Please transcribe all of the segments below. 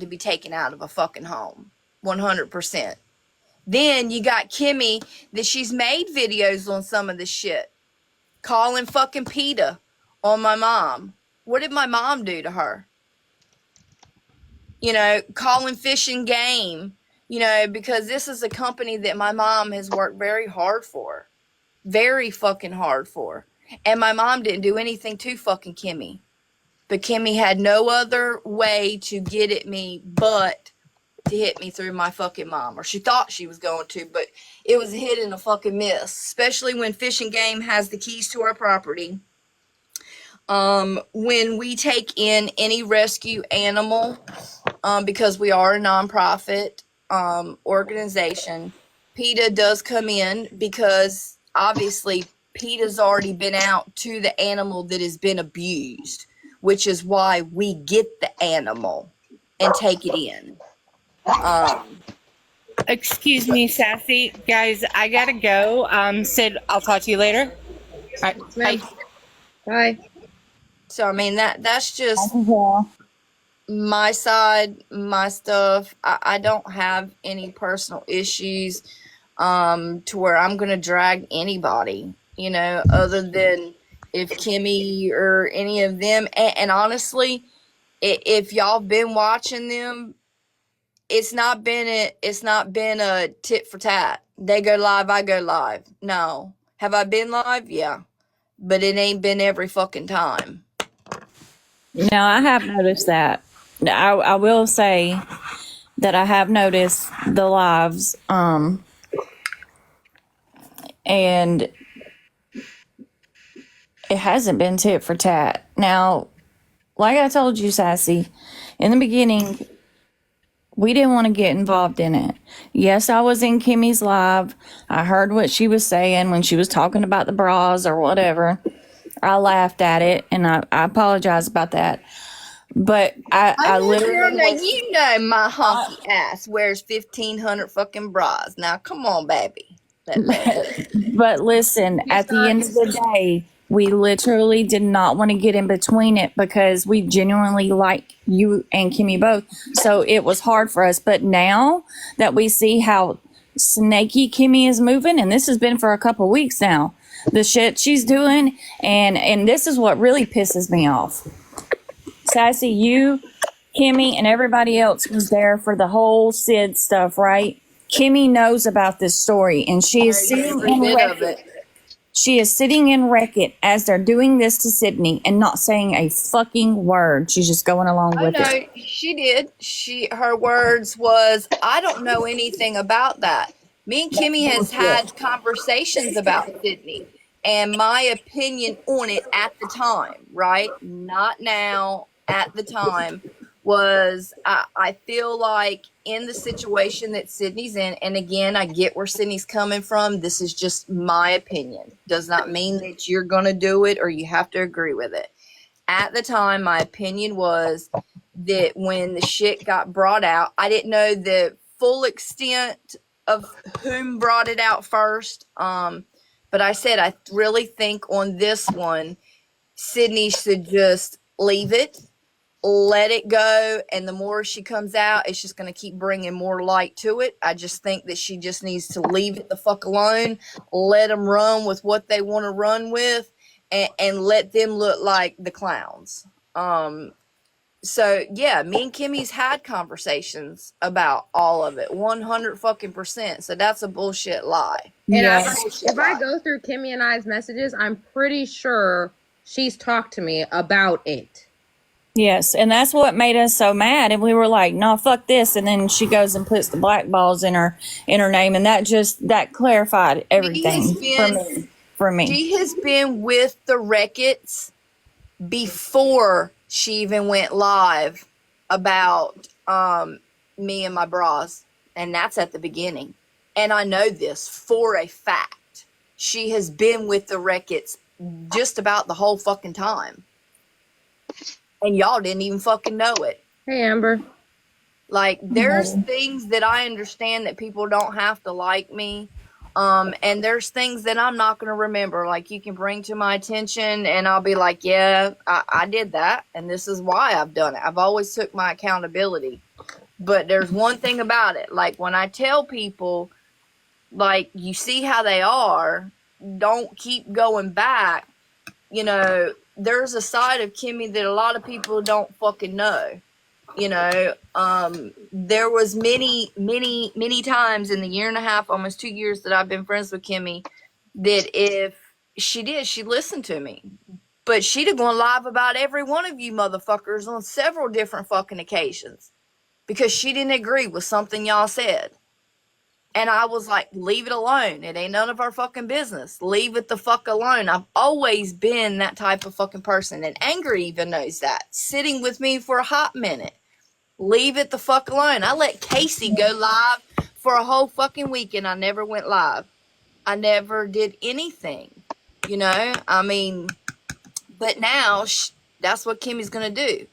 to be taken out of a fucking home. 100%. Then you got Kimmy, that she's made videos on some of this shit. Calling fucking PETA on my mom. What did my mom do to her? You know, calling Fish and Game, you know, because this is a company that my mom has worked very hard for. Very fucking hard for. And my mom didn't do anything to fucking Kimmy. But Kimmy had no other way to get at me but to hit me through my fucking mom. Or she thought she was going to, but it was a hit and a fucking miss. Especially when Fish and Game has the keys to our property. When we take in any rescue animal, because we are a nonprofit organization, PETA does come in because obviously PETA's already been out to the animal that has been abused, which is why we get the animal and take it in. Excuse me, Sassy. Guys, I gotta go. Sid, I'll talk to you later. All right, bye. Bye. So, I mean, that's just my side, my stuff. I don't have any personal issues to where I'm going to drag anybody, you know, other than if Kimmy or any of them. And honestly, if y'all been watching them, it's not been a tit for tat. They go live, I go live. No. Have I been live? Yeah. But it ain't been every fucking time. No, I have noticed that. I will say that I have noticed the lives, and it hasn't been tit for tat. Now, like I told you, Sassy, in the beginning, we didn't want to get involved in it. Yes, I was in Kimmy's live. I heard what she was saying when she was talking about the bras or whatever. I laughed at it, and I apologize about that. But I literally, now you know my honky ass wears 1,500 fucking bras. Now come on, baby. but listen, at the end of the day, we literally did not want to get in between it because we genuinely like you and Kimmy both. So it was hard for us. But now that we see how snaky Kimmy is moving, and this has been for a couple weeks now, the shit she's doing, and this is what really pisses me off. Sassy, you, Kimmy, and everybody else was there for the whole Sid stuff, right? Kimmy knows about this story, and she is sitting in Wreck-It. She is sitting in Wreck-It as they're doing this to Sydney and not saying a fucking word. She's just going along with it. She did. Her words was, I don't know anything about that. Me and Kimmy has had conversations about Sydney and my opinion on it at the time, right? Not now, at the time, was I feel like in the situation that Sydney's in, and again, I get where Sydney's coming from. This is just my opinion. Does not mean that you're going to do it or you have to agree with it. At the time, my opinion was that when the shit got brought out, I didn't know the full extent of whom brought it out first. But I said, I really think on this one, Sydney should just leave it, let it go, and the more she comes out, it's just going to keep bringing more light to it. I just think that she just needs to leave it the fuck alone, let them run with what they want to run with, and let them look like the clowns. So yeah, me and Kimmy's had conversations about all of it, 100 fucking %. So that's a bullshit lie. And if I go through Kimmy and I's messages, I'm pretty sure she's talked to me about it. Yes, and that's what made us so mad. And we were like, "No, fuck this!" And then she goes and puts the black balls in her name, and that clarified everything for me. She has been with the Wreck-Its before she even went live about me and my bras, and that's at the beginning. And I know this for a fact. She has been with the Wreck-Its just about the whole fucking time. And y'all didn't even fucking know it. Hey, Amber. Like, there's things that I understand that people don't have to like me And there's things that I'm not going to remember. Like, you can bring to my attention and I'll be like, yeah, I did that. And this is why I've done it. I've always took my accountability. But there's one thing about it. Like, when I tell people, like, you see how they are, don't keep going back. You know, there's a side of Kimmy that a lot of people don't fucking know. You know, there was many times in the year and a half, almost 2 years that I've been friends with Kimmy, that if she listened to me. But she'd have gone live about every one of you motherfuckers on several different fucking occasions because she didn't agree with something y'all said. And I was like, leave it alone. It ain't none of our fucking business. Leave it the fuck alone. I've always been that type of fucking person. And Anger even knows that. Sitting with me for a hot minute. Leave it the fuck alone. I let Casey go live for a whole fucking week and I never went live. I never did anything. You know? I mean, but now that's what Kimmy's going to do.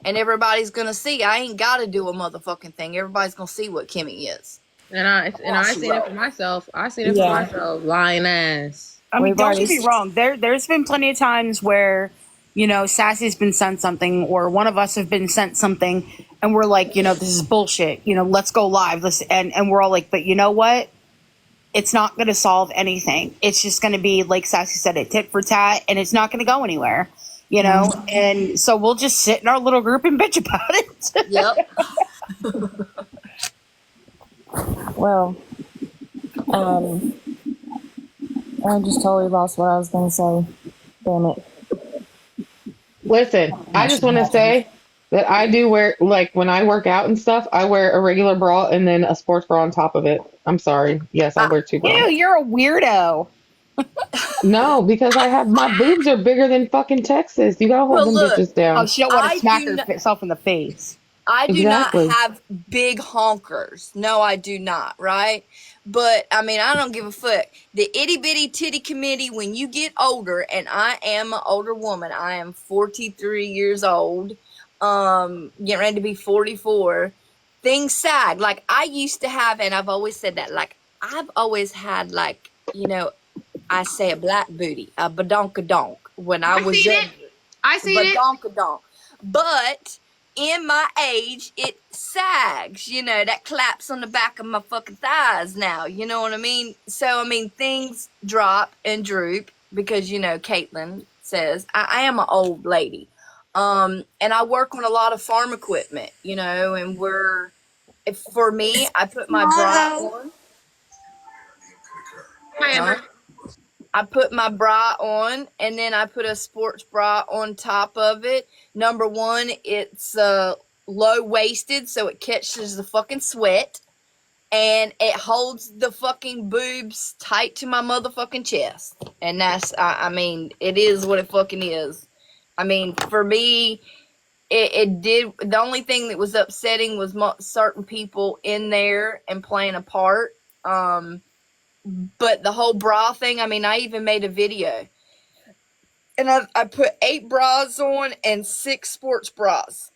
And everybody's going to see. I ain't got to do a motherfucking thing. Everybody's going to see what Kimmy is. And I seen it for myself. I seen it for myself. Lying ass. I mean, don't get me wrong. There's been plenty of times where, you know, Sassy's been sent something, or one of us have been sent something, and we're like, you know, this is bullshit. You know, let's go live. And we're all like, but you know what? It's not going to solve anything. It's just going to be, like Sassy said, a tit for tat, and it's not going to go anywhere. You know, and so we'll just sit in our little group and bitch about it. Yep. Well, I just totally lost what I was going to say. Damn it. Listen, I just want to say that I do wear, like, when I work out and stuff, I wear a regular bra and then a sports bra on top of it. I'm sorry. Yes, I wear two bras. Ew, you're a weirdo. No, because my boobs are bigger than fucking Texas. You gotta hold them bitches down. Oh, she don't want to smack herself in the face. I do Exactly. not have big honkers. No, I do not, right? But, I mean, I don't give a fuck. The itty bitty titty committee, when you get older, and I am an older woman, I am 43 years old, getting ready to be 44, things sag. Like, I used to have, and I've always said that, like, I've always had, like, you know, I say a black booty, a badonkadonk, when I was younger. I see it. Badonkadonk. But in my age, it sags, you know, that claps on the back of my fucking thighs now, you know what I mean? So, I mean, things drop and droop because, you know, Caitlin says, I am an old lady. And I work on a lot of farm equipment, you know, and for me, I put my bra on. Hi, Amber. I put my bra on, and then I put a sports bra on top of it. Number one, it's low-waisted, so it catches the fucking sweat, and it holds the fucking boobs tight to my motherfucking chest. And that's, I mean, it is what it fucking is. I mean, for me, it did, the only thing that was upsetting was certain people in there and playing a part. But the whole bra thing, I mean, I even made a video. And I put 8 bras on and 6 sports bras.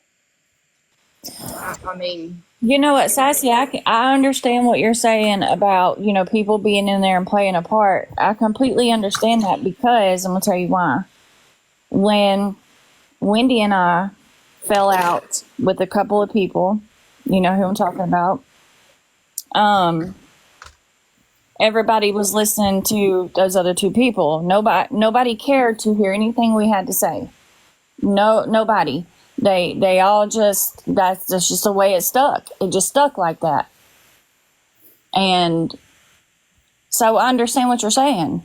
I mean... You know what, Sassy, I understand what you're saying about, you know, people being in there and playing a part. I completely understand that because, I'm going to tell you why. When Wendy and I fell out with a couple of people, you know who I'm talking about, everybody was listening to those other 2 people. Nobody cared to hear anything we had to say. Nobody. They all that's just the way it stuck. It just stuck like that. And so I understand what you're saying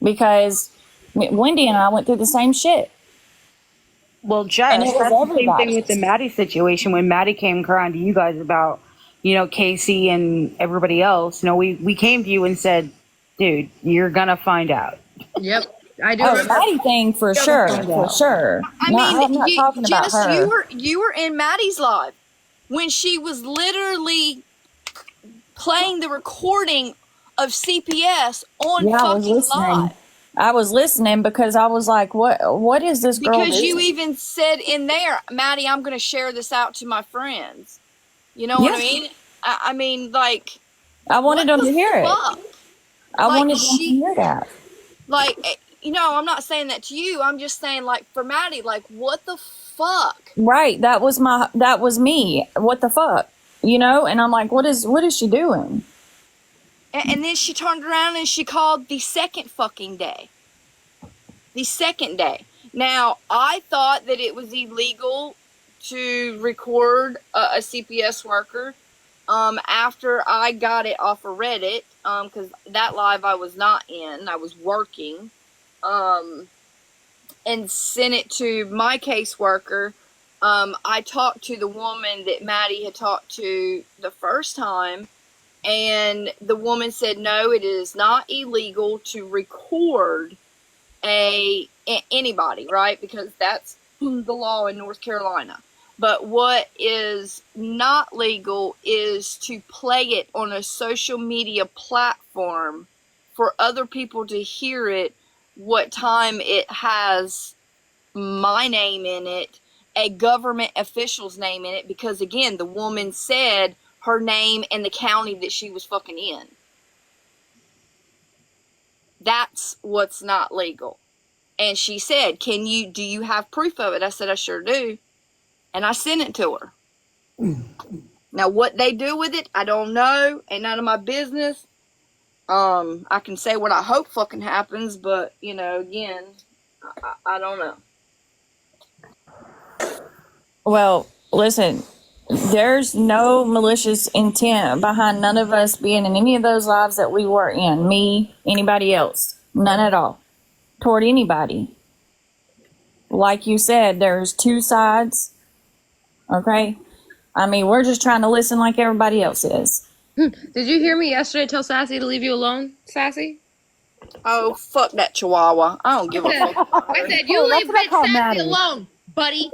because Wendy and I went through the same shit. Well, Jess, And it was that's the same everybody. thing with the Maddie situation. When Maddie came crying to you guys about, you know, Casey and everybody else, you know, we came to you and said, dude, you're going to find out. Yep. I do Oh, remember. Maddie thing for sure. I mean, I'm not talking about Jess, her. you were in Maddie's live when she was literally playing the recording of CPS on fucking live. I was listening because I was like, what is this girl Because doing? you even said in there, Maddie, I'm going to share this out to my friends. You know what I mean? I mean, like, I wanted them to hear it. I Like wanted them to hear that. like, I'm not saying that to you. I'm just saying, like, for Maddie, like, what the fuck? Right. That was me. What the fuck? And I'm like, what is she doing? And then she turned around and she called the second fucking day. The second day. Now, I thought that it was illegal to record a CPS worker after I got it off of Reddit, because that live I was not in. I was working. And sent it to my caseworker. I talked to the woman that Maddie had talked to the first time, and the woman said, no, it is not illegal to record anybody, right? Because that's the law in North Carolina. But what is not legal is to play it on a social media platform for other people to hear it, what time it has my name in it, a government official's name in it, because again, the woman said her name and the county that she was fucking in. That's what's not legal. And she said, do you have proof of it? I said, I sure do. And I sent it to her. Now, what they do with it, I don't know. Ain't none of my business. I can say what I hope fucking happens, but, again, I don't know. Well, listen, there's no malicious intent behind none of us being in any of those lives that we were in. Me, anybody else. None at all. Toward anybody. Like you said, there's two sides. Okay? I mean, we're just trying to listen like everybody else is. Did you hear me yesterday tell Sassy to leave you alone, Sassy? Oh, fuck that chihuahua. I don't give a fuck. I said, you leave bitch Sassy alone, buddy.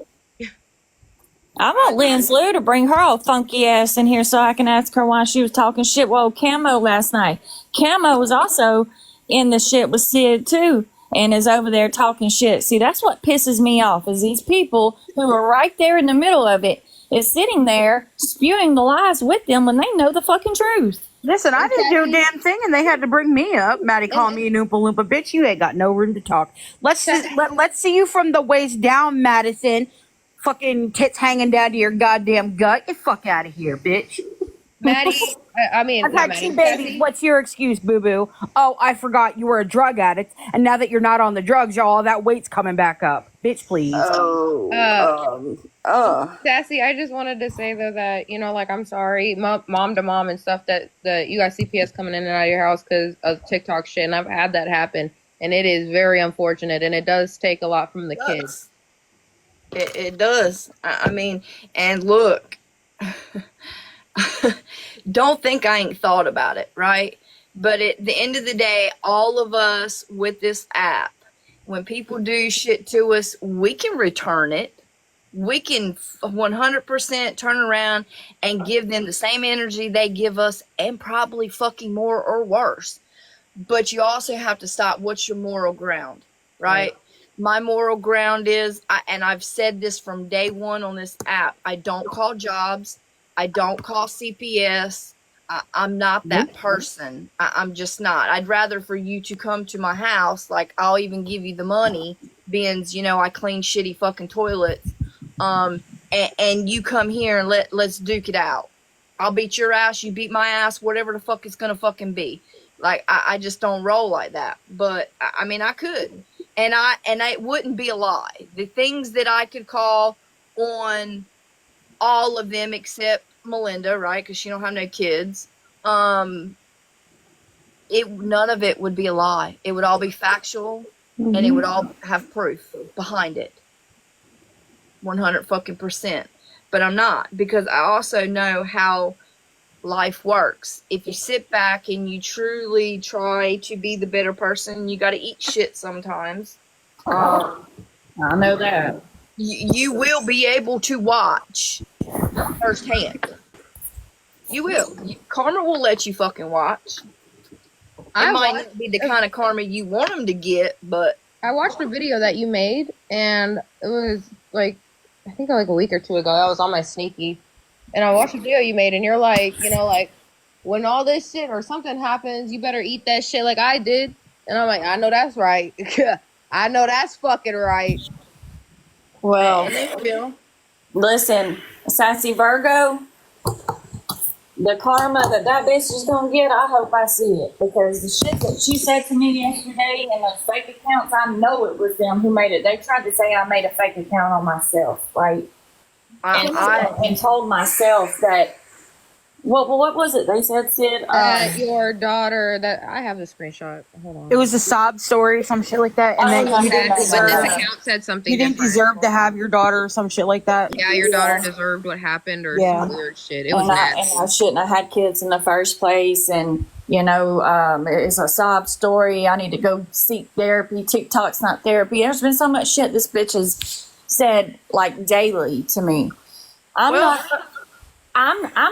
I want Lynn Slew to bring her old funky ass in here so I can ask her why she was talking shit with old Camo last night. Camo was also in the shit with Sid too, and is over there talking shit. See, that's what pisses me off, is these people who are right there in the middle of it is sitting there spewing the lies with them when they know the fucking truth. Listen, I didn't do a damn thing, and they had to bring me up. Maddie called me an Oompa Loompa. Bitch, you ain't got no room to talk. Let's see you from the waist down, Madison. Fucking tits hanging down to your goddamn gut. Get fuck out of here, bitch. Maddie, I've had two babies. What's your excuse, boo-boo? Oh, I forgot you were a drug addict, and now that you're not on the drugs, all that weight's coming back up. Bitch, please. Sassy, I just wanted to say though that like I'm sorry, mom to mom and stuff that you got CPS coming in and out of your house because of TikTok shit, and I've had that happen, and it is very unfortunate, and it does take a lot from the kids. It does. I mean, and look, don't think I ain't thought about it, right? But at the end of the day, all of us with this app, when people do shit to us, we can return it. We can 100% turn around and give them the same energy they give us, and probably fucking more or worse. But you also have to stop. What's your moral ground, right? My moral ground is, and I've said this from day one on this app, I don't call jobs. I don't call CPS. I'm not that person. I'm just not. I'd rather for you to come to my house. Like, I'll even give you the money, being, I clean shitty fucking toilets. And you come here and let's duke it out. I'll beat your ass, you beat my ass, whatever the fuck it's gonna fucking be. Like, I just don't roll like that. But I mean, I could. And it wouldn't be a lie. The things that I could call on all of them except Melinda, right? Because she don't have no kids. None of it would be a lie. It would all be factual, and it would all have proof behind it. 100 fucking %. But I'm not, because I also know how life works. If you sit back and you truly try to be the better person, you got to eat shit sometimes. I know that. You will be able to watch firsthand. You will. Karma will let you fucking watch. It might not be the kind of karma you want them to get, but I watched a video that you made, and it was like, I think like a week or two ago. I was on my sneaky, and I watched a video you made, and you're like, when all this shit or something happens, you better eat that shit like I did. And I'm like, I know that's right. I know that's fucking right. Well, And they will. listen, Sassy Virgo, the karma that bitch is gonna get, I hope I see it. Because the shit that she said to me yesterday and those fake accounts, I know it was them who made it. They tried to say I made a fake account on myself, right? And told myself that, what was it they said, Sid? Your daughter, that I have the screenshot. Hold on. It was a sob story, some shit like that, and then you didn't But this deserve. account said something You didn't different. deserve to have your daughter, or some shit like that. Yeah, your daughter deserved what happened, or some weird shit. It was nasty. I shouldn't have had kids in the first place, and it's a sob story. I need to go seek therapy. TikTok's not therapy. There's been so much shit this bitch has said like daily to me. I'm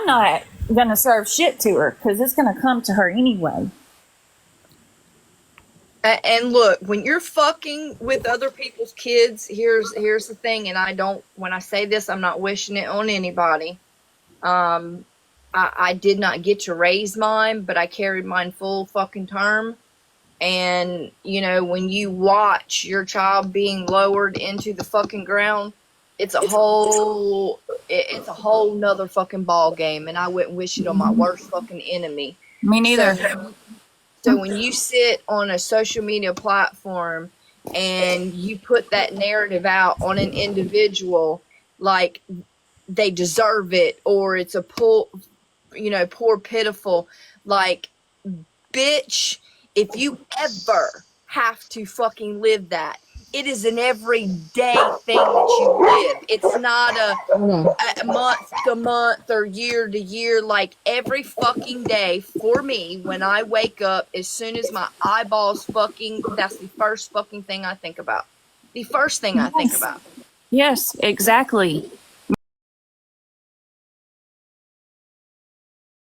not gonna serve shit to her because it's gonna come to her anyway. And look, when you're fucking with other people's kids, here's the thing, and when I say this, I'm not wishing it on anybody. I did not get to raise mine, but I carried mine full fucking term. And, when you watch your child being lowered into the fucking ground, it's a whole nother fucking ball game, and I wouldn't wish it on my worst fucking enemy. Me neither. So when you sit on a social media platform and you put that narrative out on an individual like they deserve it, or it's a poor, pitiful, like, bitch, if you ever have to fucking live that, it is an everyday thing that you live. It's not a month to month or year to year. Like, every fucking day for me, when I wake up, as soon as my eyeballs that's the first fucking thing I think about. The first thing I think about. Yes, exactly.